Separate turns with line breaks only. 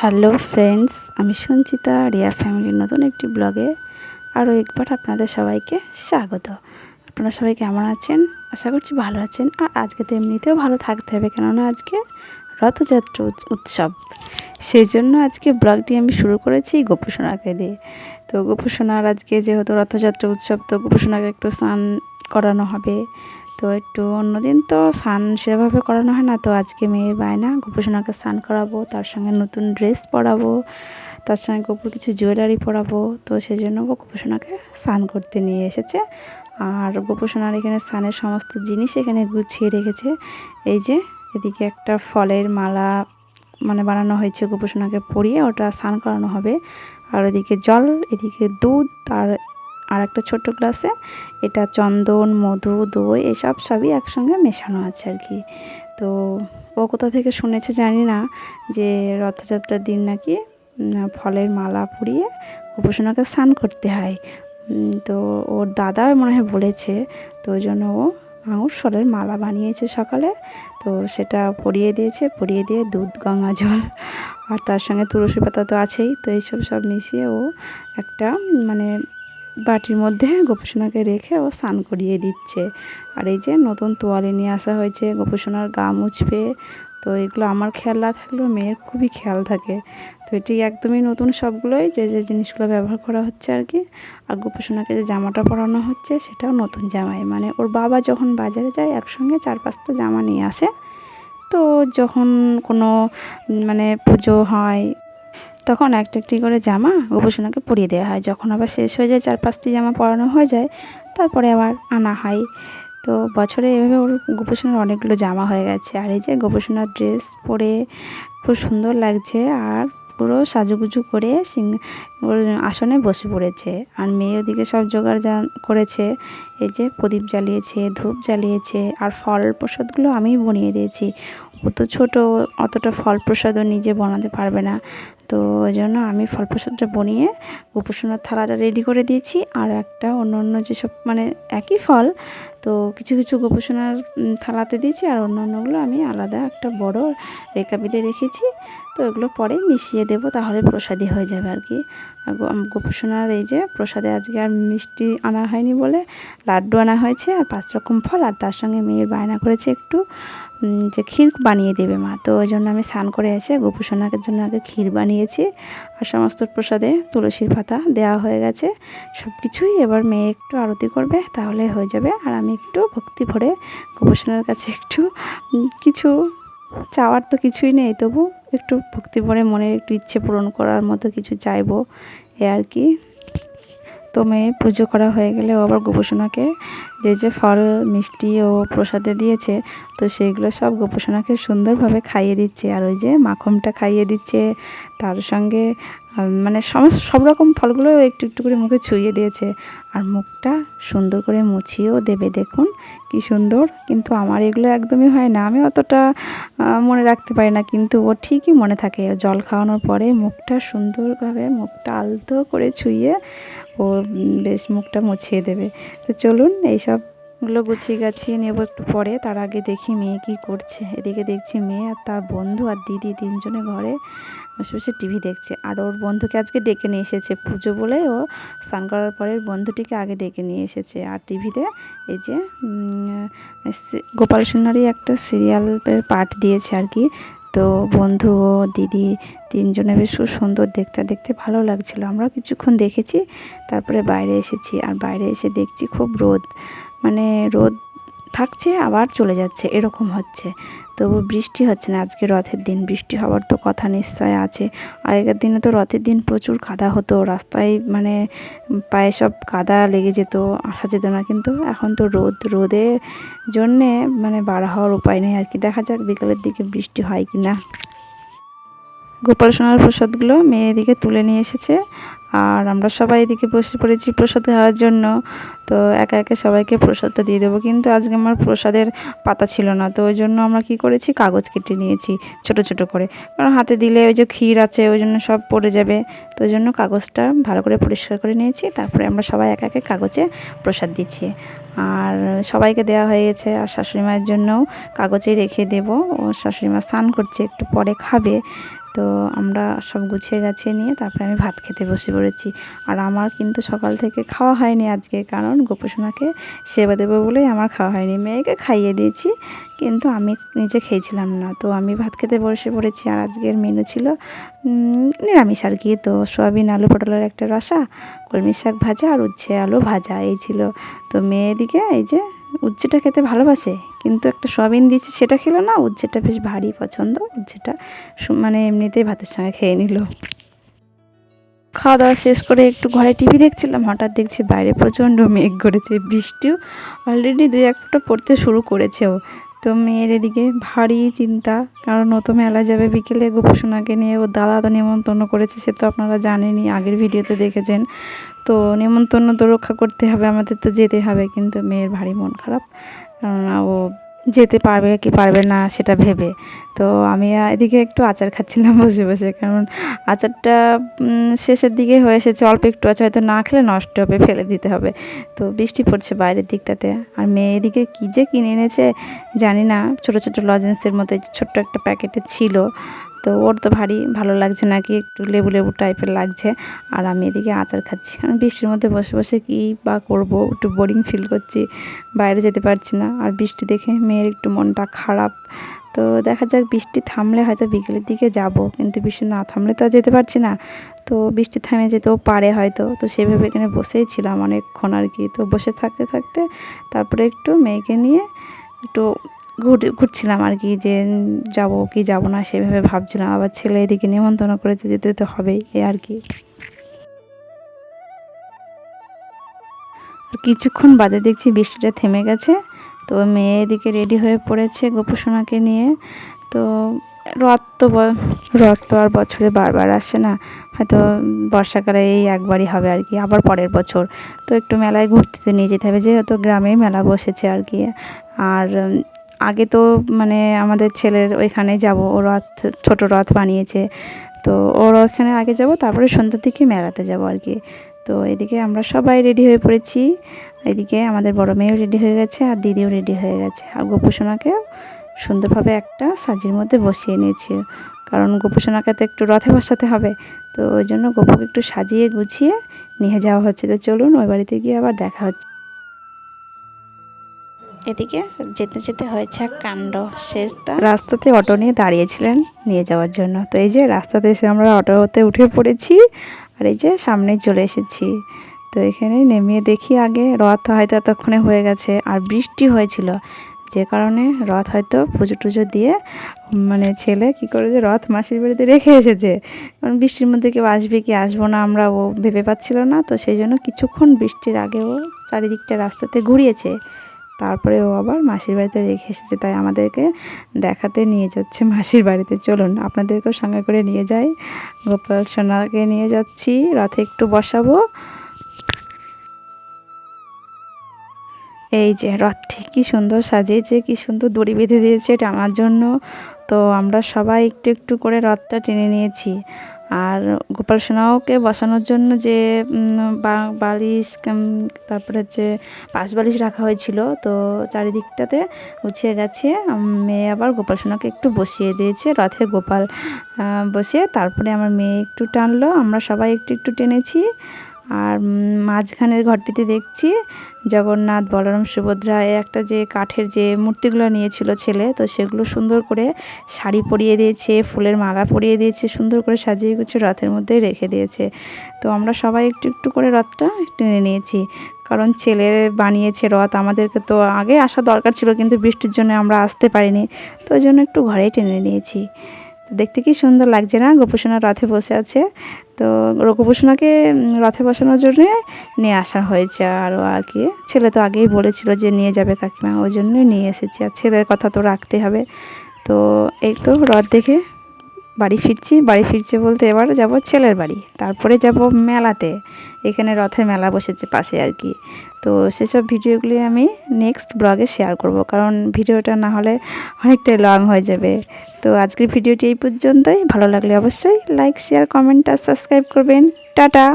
Hello friends, আমি সঞ্চিতা রিয়া ফ্যামিলির নতুন একটি ব্লগে আরও একবার আপনাদের সবাইকে স্বাগত। আপনারা সবাই কেমন আছেন? আশা করছি ভালো আছেন। আর আজকে তো এমনিতেও ভালো থাকতে হবে, কেননা আজকে রথযাত্রা উৎসব। সেই জন্য আজকে ব্লগটি আমি শুরু করেছি গোপুসোনাকে দিয়ে। তো গোপুসোনার আজকে যেহেতু রথযাত্রা উৎসব, তো গোপুসোনাকে একটু স্নান করানো হবে। তো একটু অন্যদিন তো স্নান সেভাবে করানো হয় না, তো আজকে মেয়ের বায়না গোপুসোনাকে স্নান করাবো, তার সঙ্গে নতুন ড্রেস পরাবো, তার সঙ্গে গোপুর কিছু জুয়েলারি পরাবো। তো সেই জন্য গোপুসোনাকে স্নান করতে নিয়ে এসেছে। আর গোপুসোনার এখানে স্নানের সমস্ত জিনিস এখানে গুছিয়ে রেখেছে। এই যে এদিকে একটা ফলের মালা বানানো হয়েছে, গোপুসোনাকে পরিয়ে ওটা স্নান করানো হবে। আর ওদিকে জল, এদিকে দুধ, আর একটা ছোট্ট গ্লাসে এটা চন্দন, মধু, দই এসব সবই একসঙ্গে মেশানো আছে আর কি। তো ও কোথা থেকে শুনেছে জানি না, যে রথযাত্রার দিন নাকি ফলের মালা পরিয়ে গোপুসোনাকে স্নান করতে হয়। তো ওর দাদা মনে হয় বলেছে, তো ওই জন্য ও আঙুর ফলের মালা বানিয়েছে সকালে। তো সেটা পরিয়ে দিয়েছে, পরিয়ে দিয়ে দুধ, গঙ্গা জল আর তার সঙ্গে তুলসী পাতা তো আছেই। তো এইসব সব মিশিয়ে ও একটা বাটির মধ্যে গোপুসোনাকে রেখে ও স্নান করিয়ে দিচ্ছে। আর এই যে নতুন তোয়ালে নিয়ে আসা হয়েছে, গোপুসোনার গা মুছবে। তো এগুলো আমার খেয়াল না থাকলেও মেয়ের খুবই খেয়াল থাকে। তো এটি একদমই নতুন সবগুলোই, যে যে জিনিসগুলো ব্যবহার করা হচ্ছে আর কি। আর গোপুসোনাকে যে জামাটা পরানো হচ্ছে সেটাও নতুন জামাই, ওর বাবা যখন বাজারে যায় একসঙ্গে 4-5টা জামা নিয়ে আসে। তো যখন কোনো পুজো হয় তখন একটা একটি করে জামা গোপুসোনাকে পরিয়ে দেওয়া হয়। যখন আবার শেষ হয়ে যায়, 4-5টি জামা পরানো হয়ে যায়, তারপরে আবার আনা হয়। তো বছরে এভাবে ওর গোপুসোনার অনেকগুলো জামা হয়ে গেছে। আর এই যে গোপুসোনার ড্রেস পরে খুব সুন্দর লাগছে, আর পুরো সাজুগুজু করে ওর আসনে বসে পড়েছে। আর মেয়ে ওদিকে সব জোগাড় করেছে। এই যে প্রদীপ জ্বালিয়েছে, ধূপ জ্বালিয়েছে, আর ফল প্রসাদগুলো আমিই বনিয়ে দিয়েছি। ও তো ছোটো, অতটা ফল প্রসাদও নিজে বানাতে পারবে না। তো ওই জন্য আমি ফল প্রসাদটা বনিয়ে গোপুসোনার থালাটা রেডি করে দিয়েছি। আর একটা অন্য যেসব একই ফল, তো কিছু কিছু গোপুসোনার থালাতে দিয়েছি, আর অন্যগুলো আমি আলাদা একটা বড় রেকাবিতে রেখেছি। তো এগুলো পরে মিশিয়ে দেবো, তাহলে প্রসাদই হয়ে যাবে আর কি। আর গোপুসোনার এই যে প্রসাদে আজকে আর মিষ্টি আনা হয়নি বলে লাড্ডু আনা হয়েছে, আর 5 রকম ফল, আর তার সঙ্গে মেয়ের বায়না করেছে একটু যে ক্ষীর বানিয়ে দেবে মা। তো ওই জন্য আমি স্নান করে এসে গোপুসোনার জন্য আগে ক্ষীর বানিয়েছি। আর সমস্ত প্রসাদে তুলসীর পাতা দেওয়া হয়ে গেছে সব কিছুই। এবার মেয়ে একটু আরতি করবে, তাহলে হয়ে যাবে। আর আমি একটু ভক্তি ভরে গোপুসোনার কাছে একটু কিছু চাওয়ার তো কিছুই নেই, তবু একটু ভক্তি ভরে মনের একটু ইচ্ছে পূরণ করার মতো কিছু চাইবো, এ আর কি। তো মেয়ে পুজো করা হয়ে গেলে ও আবার গোপুসোনাকে যে যে ফল, মিষ্টি ও প্রসাদে দিয়েছে, তো সেইগুলো সব গোপুসোনাকে সুন্দরভাবে খাইয়ে দিচ্ছে। আর ওই যে মাখনটা খাইয়ে দিচ্ছে, তার সঙ্গে সব রকম ফলগুলো একটু একটু করে মুখে ছুঁয়ে দিয়েছে। আর মুখটা সুন্দর করে মুছিয়েও দেবে, দেখুন কি সুন্দর। কিন্তু আমার এগুলো একদমই হয় না, আমি অতটা মনে রাখতে পারি না, কিন্তু ও ঠিকই মনে থাকে। জল খাওয়ানোর পরে মুখটা সুন্দরভাবে, মুখটা আলতো করে ছুঁয়ে ও বেশ মুখটা মুছিয়ে দেবে। তো চলুন এইসবগুলো গুছিয়ে গাছিয়ে নেবো একটু পরে। তার আগে দেখি মেয়ে কী করছে। এদিকে দেখছি মেয়ে আর তার বন্ধু আর দিদি 3 জনে ঘরে বসে বসে টিভি দেখছে। আর ওর বন্ধুকে আজকে ডেকে নিয়ে এসেছে পুজো বলে, ও স্নান করার পরে বন্ধুটিকে আগে ডেকে নিয়ে এসেছে। আর টিভিতে এই যে গোপাল সোনারই একটা সিরিয়ালের পার্ট দিয়েছে আর কি। তো বন্ধু ও দিদি 3 জনে বেশ খুব সুন্দর, দেখতে দেখতে ভালো লাগছিলো। আমরা কিছুক্ষণ দেখেছি, তারপরে বাইরে এসেছি। আর বাইরে এসে দেখছি খুব রোদ, রোদ থাকছে আবার চলে যাচ্ছে, এরকম হচ্ছে। তবু বৃষ্টি হচ্ছে না। আজকে রথের দিন, বৃষ্টি হওয়ার তো কথা নিশ্চয় আছে। আগেকার দিনে তো রথের দিন প্রচুর কাদা হতো রাস্তায়, পায়ে সব কাদা লেগে যেত, আসা যেত না। কিন্তু এখন তো রোদের জন্যে বার হওয়ার উপায় নেই আর কি। দেখা যাক বিকালের দিকে বৃষ্টি হয় কি না। গোপাল সোনার প্রসাদগুলো মেয়ে এদিকে তুলে নিয়ে এসেছে, আর আমরা সবাই এদিকে বসে পড়েছি প্রসাদ খাওয়ার জন্য। তো একে একে সবাইকে প্রসাদটা দিয়ে দেবো, কিন্তু আজকে আমার প্রসাদের পাতা ছিল না। তো ওই জন্য আমরা কী করেছি, কাগজ কেটে নিয়েছি ছোট ছোট করে, কারণ হাতে দিলে ওই যে ক্ষীর আছে ওই জন্য সব পড়ে যাবে। তো ওই জন্য কাগজটা ভালো করে পরিষ্কার করে নিয়েছি। তারপরে আমরা সবাই একে একে কাগজে প্রসাদ দিচ্ছি। আর সবাইকে দেওয়া হয়ে গেছে। আর শাশুড়ি মায়ের জন্যও কাগজে রেখে দেবো, ও শাশুড়ি মা স্নান করছে, একটু পরে খাবে। তো আমরা সব গুছিয়ে গাছিয়ে নিয়ে তারপরে আমি ভাত খেতে বসে পড়েছি। আর আমার কিন্তু সকাল থেকে খাওয়া হয়নি আজকে, কারণ গোপুসোনাকে সেবা দেবো বলেই আমার খাওয়া হয়নি। মেয়েকে খাইয়ে দিয়েছি কিন্তু আমি নিজে খেয়েছিলাম না। তো আমি ভাত খেতে বসে পড়েছি। আর আজকের মেনু ছিল নিরামিষ আর কি। তো সয়াবিন আলু পটলের একটা রসা, কলমি শাক ভাজা আর উচ্ছে আলু ভাজা, এই ছিল। তো মেয়ে এদিকে এই যে উচ্ছেটা খেতে ভালোবাসে, কিন্তু একটা সয়াবিন দিয়েছি সেটা খেলো না। উচ্ছেটা বেশ ভারী পছন্দ, উচ্ছেটা মানে এমনিতেই ভাতের সঙ্গে খেয়ে নিল। খাওয়া দাওয়া শেষ করে একটু ঘরে টিভি দেখছিলাম, হঠাৎ দেখছি বাইরে প্রচণ্ড মেঘ করেছে, বৃষ্টিও অলরেডি 2-1 ফোঁটা পড়তে শুরু করেছেও। তো মেয়ের এদিকে ভারী চিন্তা, কারণ ও তো মেলা যাবে বিকেলে গোপুসোনাকে নিয়ে। ওর দাদা তো নেমন্তন্ন করেছে, সে তো আপনারা জানেনই, আগের ভিডিওতে দেখেছেন। তো নেমন্তন্ন তো রক্ষা করতে হবে, আমাদের তো যেতে হবে। কিন্তু মেয়ের ভারী মন খারাপ, কেননা ও যেতে পারবে কি পারবে না সেটা ভেবে। তো আমি এদিকে একটু আচার খাচ্ছিলাম বসে বসে, কারণ আচারটা শেষের দিকে হয়ে এসেছে, অল্প একটু আছে, হয়তো না খেলে নষ্ট হবে, ফেলে দিতে হবে। তো বৃষ্টি পড়ছে বাইরের দিকটাতে। আর মেয়ে এদিকে কী যে কিনে এনেছে জানি না, ছোটো ছোটো লজেন্সের মতো ছোট্ট একটা প্যাকেটে ছিল। তো ওর তো ভারী ভালো লাগছে নাকি, একটু লেবু লেবু টাইপের লাগছে। আর আমি এদিকে আচার খাচ্ছি। আমি বৃষ্টির মধ্যে বসে বসে কী বা করবো, একটু বোরিং ফিল করছি, বাইরে যেতে পারছি না। আর বৃষ্টি দেখে মেয়ের একটু মনটা খারাপ। তো দেখা যাক, বৃষ্টি থামলে হয়তো বিকেলের দিকে যাব, কিন্তু বৃষ্টি না থামলে তো আর যেতে পারছি না। তো বৃষ্টি থামে যেতেও পারে হয়তো, তো সেভাবে এখানে বসেই ছিলাম অনেকক্ষণ আর কি। তো বসে থাকতে থাকতে তারপরে একটু মেয়েকে নিয়ে একটু ঘুরছিলাম আর কি, যে যাব কি যাব না সেভাবে ভাবছিলাম। আবার ছেলে এদিকে নেমন্তন্ন করেছে, যেতে তো হবেই, এ আর কি। আর কিছুক্ষণ বাদে দেখছি বৃষ্টিটা থেমে গেছে। তো মেয়ে এদিকে রেডি হয়ে পড়েছে গোপুসোনাকে নিয়ে। তো রথ তো আর বছরে বারবার আসে না, হয়তো বর্ষাকালে এই একবারই হবে আর কি, আবার পরের বছর। তো একটু মেলায় ঘুরতে তো নিয়ে যেতে হবে, যেহেতু গ্রামেই মেলা বসেছে আর কি। আর আগে তো মানে আমাদের ছেলের ওইখানে যাব, ও রথ, ছোটো রথ বানিয়েছে। তো ওর ওখানে আগে যাব, তারপরে সন্ধ্যার দিকে মেলাতে যাব আর কি। তো এদিকে আমরা সবাই রেডি হয়ে পড়েছি। এদিকে আমাদের বড় মেয়েও রেডি হয়ে গেছে, আর দিদিও রেডি হয়ে গেছে। আর গোপুসোনাকে সুন্দরভাবে একটা সাজির মধ্যে বসিয়ে নিয়েছি, কারণ গোপুসোনাকে তো একটু রথে বসাতে হবে। তো ওই জন্য গোপুকে একটু সাজিয়ে গুছিয়ে নিয়ে যাওয়া হচ্ছে। তো চলুন ওই বাড়িতে গিয়ে আবার দেখা হচ্ছে। এদিকে যেতে যেতে হয়েছে এক কাণ্ড, রাস্তাতে অটো নিয়ে দাঁড়িয়েছিলেন নিয়ে যাওয়ার জন্য। তো এই যে রাস্তাতে এসে আমরা অটোতে উঠে পড়েছি, আর এই যে সামনে চলে এসেছি। তো এখানে নেমে দেখি আগে রথ হয়তো এতক্ষণে হয়ে গেছে, আর বৃষ্টি হয়েছিল, যে কারণে রথ হয়তো পুজো টুজো দিয়ে মানে ছেলে কী করে যে রথ মাসির বাড়িতে রেখে এসেছে। কারণ বৃষ্টির মধ্যে কেউ আসবে কি আসবো না আমরা ও ভেবে পাচ্ছিল না। তো সেই জন্য কিছুক্ষণ বৃষ্টির আগে ও চারিদিকটা রাস্তাতে ঘুরিয়েছে, তারপরে ও আবার মাসির বাড়িতে রেখে এসেছে। তাই আমাদেরকে দেখাতে নিয়ে যাচ্ছে মাসির বাড়িতে। চলুন আপনাদেরকেও সঙ্গে করে নিয়ে যাই। গোপাল সোনাকে নিয়ে যাচ্ছি, রথে একটু বসাবো। এই যে রথটি কী সুন্দর সাজিয়েছে, কী সুন্দর দড়ি বেঁধে দিয়েছে টানার জন্য। তো আমরা সবাই একটু একটু করে রথটা টেনে নিয়েছি। আর গোপাল সোনাকে বসানোর জন্য যে বালিশ, তারপরে হচ্ছে পাশ বালিশ রাখা হয়েছিল, তো চারিদিকটাতে গুছিয়ে গেছে। মেয়ে আবার গোপাল সোনাকে একটু বসিয়ে দিয়েছে রথে, গোপাল বসিয়ে তারপরে আমার মেয়ে একটু টানলো, আমরা সবাই একটু একটু টেনেছি। আর মাঝখানের ঘরটিতে দেখছি জগন্নাথ, বলরাম, সুভদ্রা একটা যে কাঠের যে মূর্তিগুলো নিয়েছিল ছেলে, তো সেগুলো সুন্দর করে শাড়ি পরিয়ে দিয়েছে, ফুলের মালা পরিয়ে দিয়েছে, সুন্দর করে সাজিয়ে গুছিয়ে রথের মধ্যেই রেখে দিয়েছে। তো আমরা সবাই একটু একটু করে রথটা টেনে নিয়েছি, কারণ ছেলে বানিয়েছে রথ, আমাদেরকে তো আগে আসা দরকার ছিল, কিন্তু বৃষ্টির জন্য আমরা আসতে পারিনি। তো ওই জন্য একটু ঘরেই টেনে নিয়েছি। দেখতে কি সুন্দর লাগছে না, গোপুসোনা রথে বসে আছে। তো গোপুসোনাকে রথে বসানোর জন্যে নিয়ে আসা হয়েছে আরও আর কি। ছেলে তো আগেই বলেছিল যে নিয়ে যাবে কাকিমা, ওই জন্যই নিয়ে এসেছি, আর ছেলের কথা তো রাখতে হবে। তো এই তো রথ দেখে বাড়ি ফিরছি বলতে এবার যাব ছেলের বাড়ি, তারপরে যাব মেলাতে। এখানে রথের মেলা বসেছে পাশে আর কি। তো সেসব ভিডিওগুলি আমি নেক্সট ব্লগে শেয়ার করব, কারণ ভিডিওটা না হলে অনেকটাই লং হয়ে যাবে। তো আজকের ভিডিওটি এই পর্যন্তই। ভালো লাগলে অবশ্যই লাইক, শেয়ার, কমেন্ট আর সাবস্ক্রাইব করবেন। টাটা।